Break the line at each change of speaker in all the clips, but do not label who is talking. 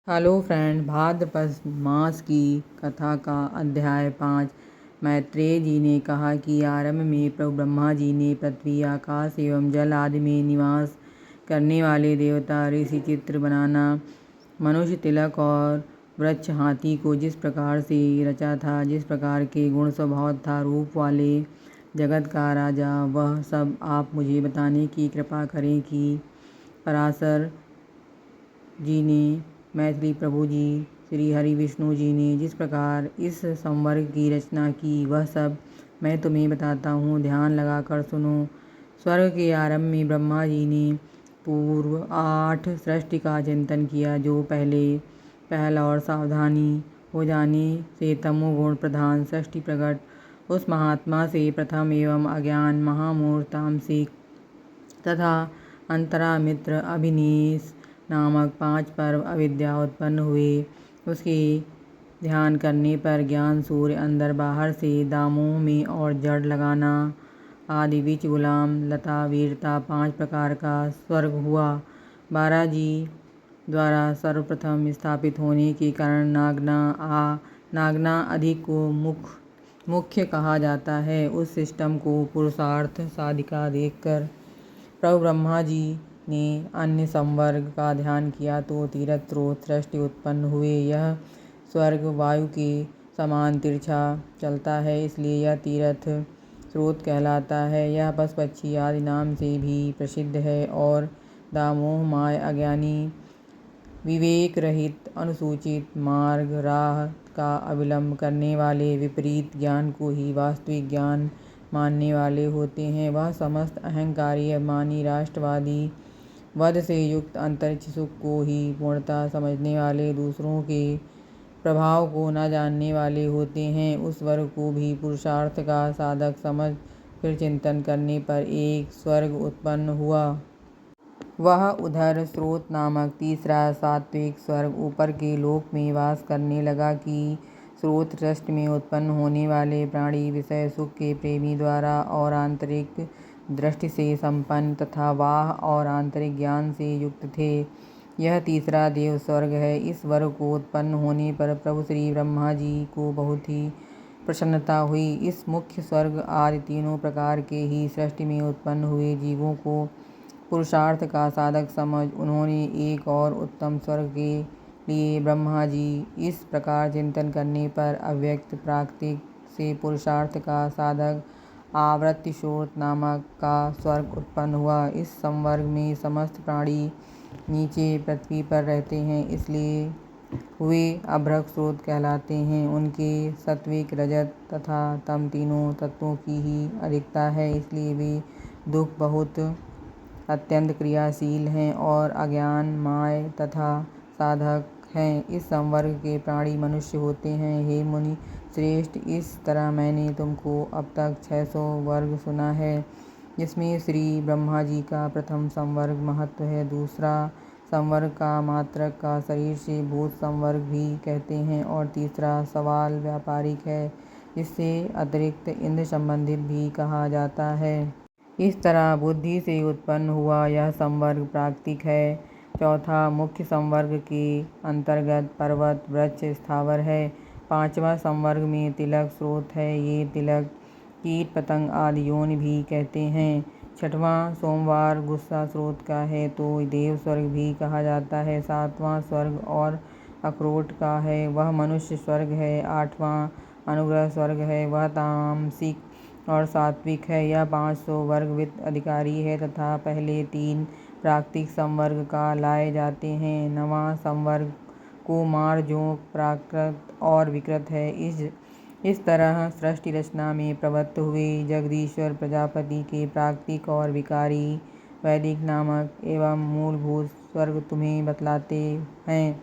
Hello friend, भाद्रपद मास की कथा का अध्याय 5। मैत्रेय जी ने कहा कि आरंभ में प्रभु ब्रह्मा जी ने पृथ्वी, आकाश एवं जल आदि में निवास करने वाले देवता, ऋषि, चित्र बनाना, मनुष्य, तिलक और वृक्ष, हाथी को जिस प्रकार से रचा था, जिस प्रकार के गुण स्वभाव था, रूप वाले जगत का राजा, वह सब आप मुझे बताने की कृपा करें कि पराशर जी ने, मैथिली प्रभु जी, श्री हरि विष्णु जी ने जिस प्रकार इस संवर्ग की रचना की, वह सब मैं तुम्हें बताता हूँ, ध्यान लगाकर सुनो। स्वर्ग के आरंभ में ब्रह्मा जी ने पूर्व 8 सृष्टि का चिंतन किया, जो पहल और सावधानी हो जाने से तमोगुण प्रधान सृष्टि प्रकट उस महात्मा से प्रथम एवं अज्ञान, महामूर्ख, तामसिक तथा अंतरा, मित्र, अभिनीश नामक 5 पर्व अविद्या उत्पन्न हुए। उसके ध्यान करने पर ज्ञान सूर्य अंदर बाहर से दामोह में और जड़ लगाना आदि बीच, गुलाम, लता, वीरता 5 प्रकार का स्वर्ग हुआ। 12 जी द्वारा सर्वप्रथम स्थापित होने के कारण नागना अधिक को मुख्य कहा जाता है। उस सिस्टम को पुरुषार्थ साधिका देखकर प्रभु ब्रह्मा जी ने अन्य संवर्ग का ध्यान किया तो तीरथ स्रोत सृष्टि उत्पन्न हुए। यह स्वर्ग वायु के समान तिरछा चलता है, इसलिए यह तीरथ स्रोत कहलाता है। यह पशु-पक्षी आदि नाम से भी प्रसिद्ध है और दामोह माय अज्ञानी, विवेक रहित, अनुसूचित मार्ग राह का अवलंब करने वाले विपरीत ज्ञान को ही वास्तविक ज्ञान मानने वाले होते हैं। वह समस्त अहंकारी, अभिमानी, राष्ट्रवादी, वध से युक्त अंतरिक्ष सुख को ही पूर्णतः समझने वाले, दूसरों के प्रभाव को न जानने वाले होते हैं। उस वर्ग को भी पुरुषार्थ का साधक समझ फिर चिंतन करने पर एक स्वर्ग उत्पन्न हुआ। वह उधर स्रोत नामक तीसरा सात्विक स्वर्ग ऊपर के लोक में वास करने लगा कि स्रोत सृष्टि में उत्पन्न होने वाले प्राणी विषय सुख के प्रेमी द्वारा और आंतरिक दृष्टि से संपन्न तथा वाह और आंतरिक ज्ञान से युक्त थे। यह तीसरा देव स्वर्ग है। इस वर्ग को उत्पन्न होने पर प्रभु श्री ब्रह्मा जी को बहुत ही प्रसन्नता हुई। इस मुख्य स्वर्ग आदि तीनों प्रकार के ही सृष्टि में उत्पन्न हुए जीवों को पुरुषार्थ का साधक समझ उन्होंने एक और उत्तम स्वर्ग के लिए ब्रह्मा जी इस प्रकार चिंतन करने पर अव्यक्त प्राकृतिक से पुरुषार्थ का साधक आवृत्तिशोथ नामक का स्वर्ग उत्पन्न हुआ। इस संवर्ग में समस्त प्राणी नीचे पृथ्वी पर रहते हैं, इसलिए वे अभ्रक स्रोत कहलाते हैं। उनके सात्विक, रजत तथा तम तीनों तत्वों की ही अधिकता है, इसलिए वे दुख बहुत अत्यंत क्रियाशील हैं और अज्ञान, माय तथा साधक हैं। इस संवर्ग के प्राणी मनुष्य होते हैं। हे मुनि श्रेष्ठ, इस तरह मैंने तुमको अब तक 600 वर्ग सुना है, जिसमें श्री ब्रह्मा जी का प्रथम संवर्ग महत्व है, दूसरा संवर्ग का मात्रक का शरीर से भूत संवर्ग भी कहते हैं और तीसरा सवाल व्यापारिक है, जिससे अतिरिक्त इंद्र संबंधित भी कहा जाता है। इस तरह बुद्धि से उत्पन्न हुआ यह संवर्ग प्राकृतिक है। चौथा मुख्य संवर्ग के अंतर्गत पर्वत, वृक्ष, स्थावर है। पांचवा संवर्ग में तिलक स्रोत है। ये तिलक कीट पतंग आदि योनि भी कहते हैं। छठवां सोमवार गुस्सा स्रोत का है तो देव स्वर्ग भी कहा जाता है। सातवां स्वर्ग और अखरोट का है, वह मनुष्य स्वर्ग है। आठवां अनुग्रह स्वर्ग है, वह तामसिक और सात्विक है। यह 500 वर्ग वित्त अधिकारी है तथा पहले 3 प्राकृतिक संवर्ग का लाए जाते हैं। नवां संवर्ग को मार्जोंक, प्राकृत और विकृत है। इस तरह सृष्टि रचना में प्रवृत्त हुए जगदीश्वर प्रजापति के प्राकृतिक और विकारी, वैदिक नामक एवं मूलभूत स्वर्ग तुम्हें बतलाते हैं।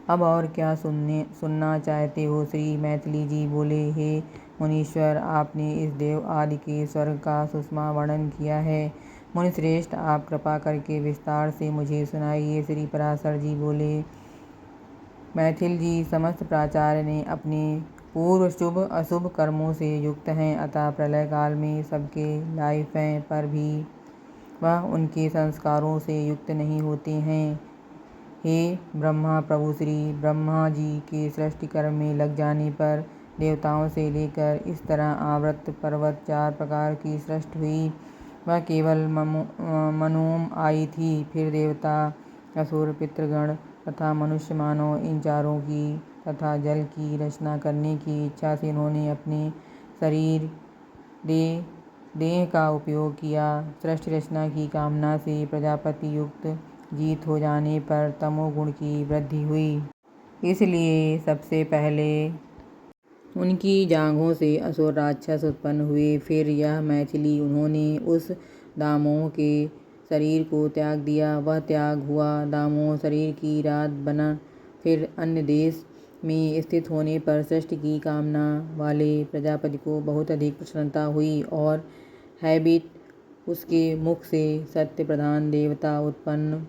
अब और क्या सुनना चाहते हो? श्री मैथिली जी बोले, हे मुनीश्वर, आपने इस देव आदि के स्वर्ग का सुषमा वर्णन किया है। मुनिश्रेष्ठ, आप कृपा करके विस्तार से मुझे सुनाइए। श्री पराशर जी बोले, मैथिल जी, समस्त प्राचार्य ने अपने पूर्व शुभ अशुभ कर्मों से युक्त हैं, अतः प्रलय काल में सबके लाइफ पर भी वह उनके संस्कारों से युक्त नहीं होते हैं। हे ब्रह्मा, प्रभु श्री ब्रह्मा जी के सृष्टि कर्म में लग जाने पर देवताओं से लेकर इस तरह आवृत पर्वत 4 प्रकार की सृष्टि हुई। वह केवल मनोम आई थी। फिर देवता, असुर, पितृगण तथा मनुष्य मानव इन चारों की तथा जल की रचना करने की इच्छा से उन्होंने अपने शरीर देह का उपयोग किया। सृष्टि रचना की कामना से प्रजापति युक्त जीत हो जाने पर तमोगुण की वृद्धि हुई। इसलिए सबसे पहले उनकी जांघों से असुर राक्षस उत्पन्न हुए। फिर यह मैथिली, उन्होंने उस दामोह के शरीर को त्याग दिया। वह त्याग हुआ दामोह शरीर की रात बना। फिर अन्य देश में स्थित होने पर सृष्टि की कामना वाले प्रजापति को बहुत अधिक प्रसन्नता हुई और हैबिट उसके मुख से सत्य प्रधान देवता उत्पन्न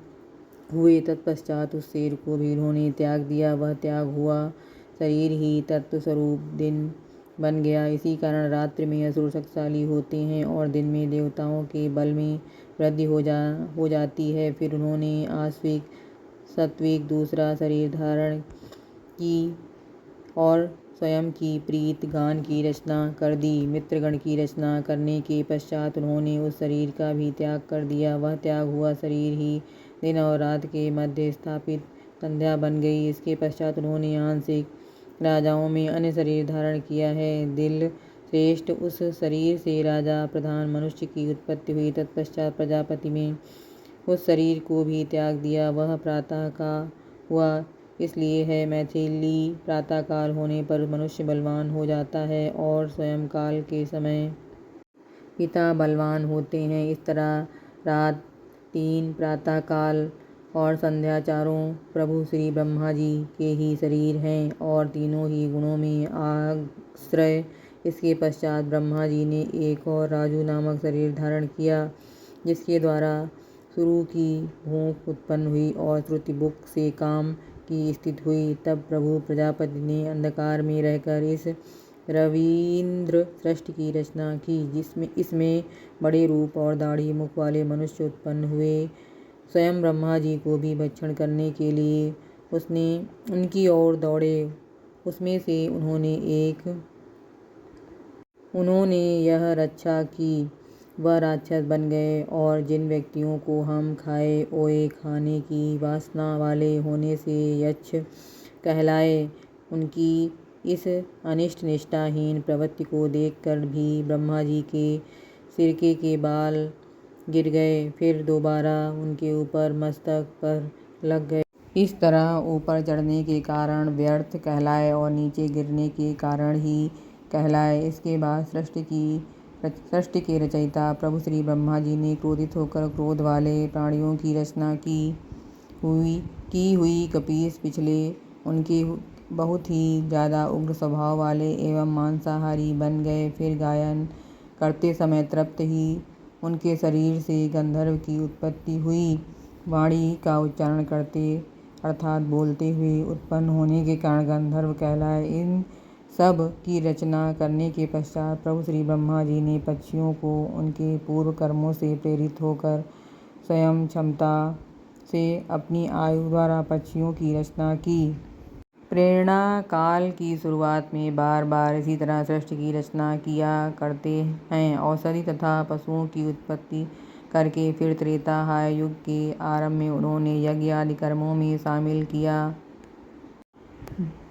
हुए। तत्पश्चात उस शेर को भी उन्होंने त्याग दिया। वह त्याग हुआ शरीर ही तत्व स्वरूप दिन बन गया। इसी कारण रात्रि में असुर शक्तिशाली होते हैं और दिन में देवताओं के बल में वृद्धि हो जाती है। फिर उन्होंने आश्विक सात्विक दूसरा शरीर धारण की और स्वयं की प्रीत गान की रचना कर दी। मित्रगण की रचना करने के पश्चात उन्होंने उस शरीर का भी त्याग कर दिया। वह त्याग हुआ शरीर ही दिन और रात के मध्य स्थापित संध्या बन गई। इसके पश्चात उन्होंने आंशिक राजाओं में अन्य शरीर धारण किया है। दिल श्रेष्ठ उस शरीर से राजा प्रधान मनुष्य की उत्पत्ति हुई। तत्पश्चात प्रजापति में उस शरीर को भी त्याग दिया। वह प्रातः का हुआ इसलिए है। मैथिली प्रातःकाल होने पर मनुष्य बलवान हो जाता है और स्वयं काल के समय पिता बलवान होते हैं। इस तरह रात 3 प्रातःकाल और संध्या चारों प्रभु श्री ब्रह्मा जी के ही शरीर हैं और तीनों ही गुणों में आश्रय। इसके पश्चात ब्रह्मा जी ने एक और राजू नामक शरीर धारण किया, जिसके द्वारा शुरू की भूख उत्पन्न हुई और श्रुति बुक से काम की स्थिति हुई। तब प्रभु प्रजापति ने अंधकार में रहकर इस रवींद्र सृष्टि की रचना की, इसमें बड़े रूप और दाढ़ी मुख वाले मनुष्य उत्पन्न हुए। स्वयं ब्रह्मा जी को भी भक्षण करने के लिए उनकी ओर दौड़े। उसमें से उन्होंने यह रक्षा की। वह राक्षस बन गए और जिन व्यक्तियों को हम खाए ओए खाने की वासना वाले होने से यक्ष कहलाए, उनकी इस अनिष्ट निष्ठाहीन प्रवृत्ति को देखकर भी ब्रह्मा जी के सिरके के बाल गिर गए, फिर दोबारा उनके ऊपर मस्तक पर लग गए। इस तरह ऊपर चढ़ने के कारण व्यर्थ कहलाए और नीचे गिरने के कारण ही कहलाए। इसके बाद सृष्टि के रचयिता प्रभु श्री ब्रह्मा जी ने क्रोधित होकर क्रोध वाले प्राणियों की रचना की हुई कपीस पिछले उनके बहुत ही ज़्यादा उग्र स्वभाव वाले एवं मांसाहारी बन गए। फिर गायन करते समय तृप्त ही उनके शरीर से गंधर्व की उत्पत्ति हुई। वाणी का उच्चारण करते अर्थात बोलते हुए उत्पन्न होने के कारण गंधर्व कहलाए। इन सब की रचना करने के पश्चात प्रभु श्री ब्रह्मा जी ने पक्षियों को उनके पूर्व कर्मों से प्रेरित होकर स्वयं क्षमता से अपनी आयु द्वारा पक्षियों की रचना की। प्रेरणा काल की शुरुआत में बार बार इसी तरह सृष्टि की रचना किया करते हैं। औषधि तथा पशुओं की उत्पत्ति करके फिर त्रेताहाय युग के आरंभ में उन्होंने यज्ञ आदि कर्मों में शामिल किया।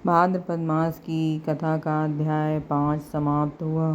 भाद्रपद मास की कथा का अध्याय 5 समाप्त हुआ।